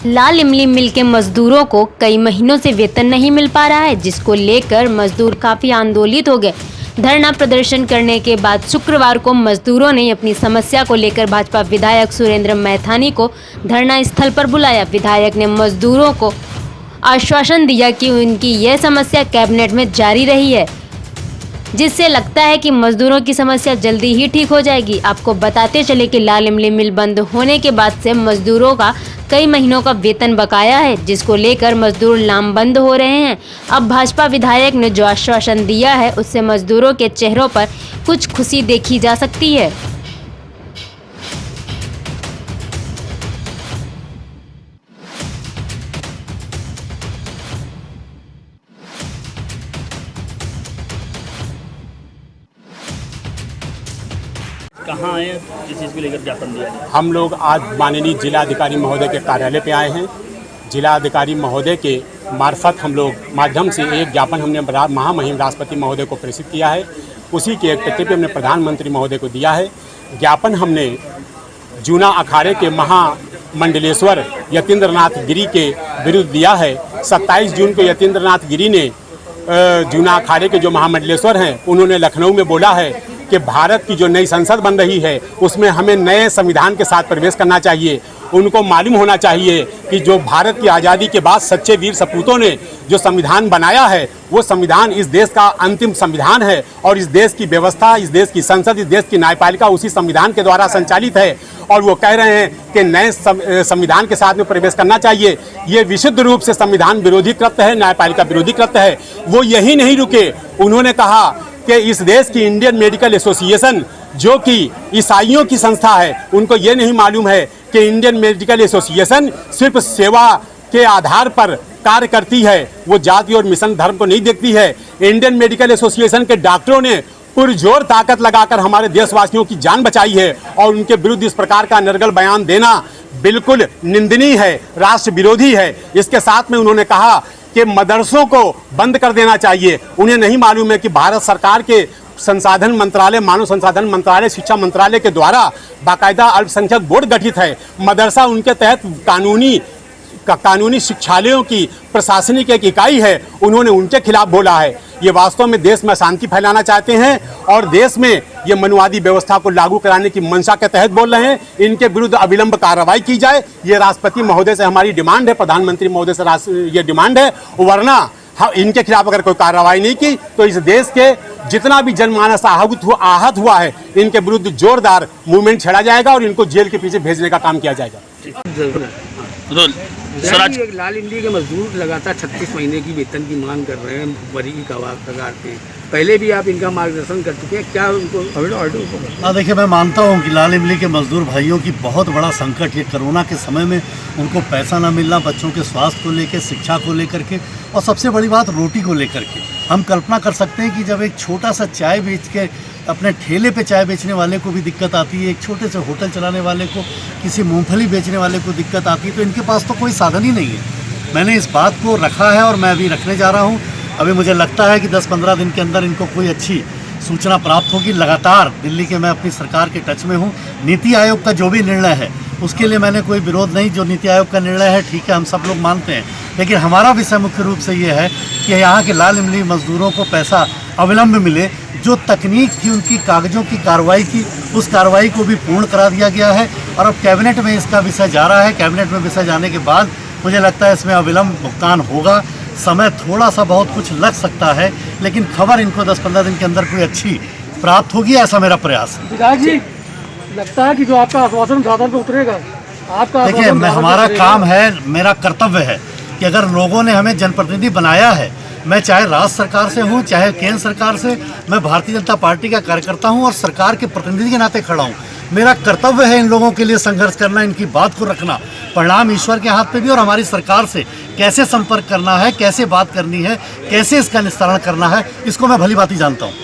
लाल इमली मिल के मजदूरों को कई महीनों से वेतन नहीं मिल पा रहा है, जिसको लेकर मजदूर काफी आंदोलित हो गए। धरना प्रदर्शन करने के बाद शुक्रवार को मजदूरों ने अपनी समस्या को लेकर भाजपा विधायक सुरेंद्र मैथानी को धरना स्थल पर बुलाया। विधायक ने मजदूरों को आश्वासन दिया कि उनकी यह समस्या कैबिनेट में जारी रही है, जिससे लगता है कि मजदूरों की समस्या जल्दी ही ठीक हो जाएगी। आपको बताते चले कि लाल इमली मिल बंद होने के बाद से मजदूरों का कई महीनों का वेतन बकाया है, जिसको लेकर मजदूर लामबंद हो रहे हैं। अब भाजपा विधायक ने जो आश्वासन दिया है, उससे मजदूरों के चेहरों पर कुछ खुशी देखी जा सकती है। कहाँ आए, किस चीज़ को लेकर ज्ञापन दिया? हम लोग आज माननीय जिलाधिकारी महोदय के कार्यालय पे आए हैं। जिलाधिकारी महोदय के मार्फत हम लोग माध्यम से एक ज्ञापन हमने महामहिम राष्ट्रपति महोदय को प्रेषित किया है। उसी के एक प्रति हमने प्रधानमंत्री महोदय को दिया है। ज्ञापन हमने जूना अखाड़े के महामंडलेश्वर यतीन्द्रनाथ गिरी के विरुद्ध दिया है। 27 जून को यतीन्द्रनाथ गिरी ने जूना अखाड़े के जो महामंडलेश्वर हैं, उन्होंने लखनऊ में बोला है कि भारत की जो नई संसद बन रही है, उसमें हमें नए संविधान के साथ प्रवेश करना चाहिए। उनको मालूम होना चाहिए कि जो भारत की आज़ादी के बाद सच्चे वीर सपूतों ने जो संविधान बनाया है, वो संविधान इस देश का अंतिम संविधान है और इस देश की व्यवस्था, इस देश की संसद, इस देश की न्यायपालिका उसी संविधान के द्वारा संचालित है। और वो कह रहे हैं कि नए संविधान के साथ में प्रवेश करना चाहिए। ये विशुद्ध रूप से संविधान विरोधी कृत्य है, न्यायपालिका विरोधी कृत्य है। वो यही नहीं रुके, उन्होंने कहा कि इस देश की इंडियन मेडिकल एसोसिएशन, जो कि ईसाइयों की संस्था है, उनको ये नहीं मालूम है कि इंडियन मेडिकल एसोसिएशन सिर्फ सेवा के आधार पर कार्य करती है, वो जाति और मिशन धर्म को नहीं देखती है। इंडियन मेडिकल एसोसिएशन के डॉक्टरों ने पुरजोर ताकत लगाकर हमारे देशवासियों की जान बचाई है और उनके विरुद्ध इस प्रकार का निर्गल बयान देना बिल्कुल निंदनीय है, राष्ट्र विरोधी है। इसके साथ में उन्होंने कहा कि मदरसों को बंद कर देना चाहिए। उन्हें नहीं मालूम है कि भारत सरकार के संसाधन मंत्रालय, मानव संसाधन मंत्रालय, शिक्षा मंत्रालय के द्वारा बाकायदा अल्पसंख्यक बोर्ड गठित है। मदरसा उनके तहत कानूनी शिक्षालयों की प्रशासनिक एक इकाई है, उन्होंने उनके खिलाफ बोला है। ये वास्तव में देश में अशांति फैलाना चाहते हैं और देश में ये मनुवादी व्यवस्था को लागू कराने की मंशा के तहत बोल रहे हैं। इनके विरुद्ध अविलंब कार्रवाई की जाए, ये राष्ट्रपति महोदय से हमारी डिमांड है, प्रधानमंत्री महोदय से ये डिमांड है। वरना इनके खिलाफ अगर कोई कार्रवाई नहीं की तो इस देश के जितना भी जनमानस आहत हुआ है, इनके विरुद्ध जोरदार मूवमेंट छेड़ा जाएगा और इनको जेल के पीछे भेजने का काम किया जाएगा। लाल इमली के मजदूर लगातार 36 महीने की वेतन की मांग कर रहे हैं, बड़ी कगार पे। पहले भी आप इनका मार्गदर्शन कर चुके हैं, क्या उनको? देखिए, मैं मानता हूँ कि लाल इमली के मजदूर भाइयों की बहुत बड़ा संकट है। कोरोना के समय में उनको पैसा ना मिलना, बच्चों के स्वास्थ्य को लेकर, शिक्षा को लेकर के, और सबसे बड़ी बात रोटी को लेकर के। हम कल्पना कर सकते हैं कि जब एक छोटा सा चाय बेच के अपने ठेले पे चाय बेचने वाले को भी दिक्कत आती है, एक छोटे से होटल चलाने वाले को, किसी मूंगफली बेचने वाले को दिक्कत आती है, तो इनके पास तो कोई साधन ही नहीं है। मैंने इस बात को रखा है और मैं अभी रखने जा रहा हूँ। अभी मुझे लगता है कि 10-15 दिन के अंदर इनको कोई अच्छी सूचना प्राप्त होगी। लगातार दिल्ली के मैं अपनी सरकार के टच में हूँ। नीति आयोग का जो भी निर्णय है, उसके लिए मैंने कोई विरोध नहीं। जो नीति आयोग का निर्णय है, ठीक है, हम सब लोग मानते हैं। लेकिन हमारा विषय मुख्य रूप से ये है कि यहाँ के लाल इमली मजदूरों को पैसा अविलंब मिले। जो तकनीक थी उनकी कागजों की कार्रवाई की, उस कार्रवाई को भी पूर्ण करा दिया गया है और अब कैबिनेट में इसका विषय जा रहा है। कैबिनेट में विषय जाने के बाद मुझे लगता है इसमें अविलंब भुगतान होगा। समय थोड़ा सा बहुत कुछ लग सकता है, लेकिन खबर इनको 10-15 दिन के अंदर कोई अच्छी प्राप्त होगी, ऐसा मेरा प्रयास है। विधायक जी, लगता है कि जो आपका आश्वासन साधन पे उतरेगा, आपका देखिए, हमारा काम है, मेरा कर्तव्य है कि अगर लोगों ने हमें जनप्रतिनिधि बनाया है, मैं चाहे राज्य सरकार से हूँ, चाहे केंद्र सरकार से, मैं भारतीय जनता पार्टी का कार्यकर्ता हूँ और सरकार के प्रतिनिधि के नाते खड़ा हूँ। मेरा कर्तव्य है इन लोगों के लिए संघर्ष करना, इनकी बात को रखना। परिणाम ईश्वर के हाथ पे भी, और हमारी सरकार से कैसे संपर्क करना है, कैसे बात करनी है, कैसे इसका निस्तारण करना है, इसको मैं भली भांति जानता हूँ।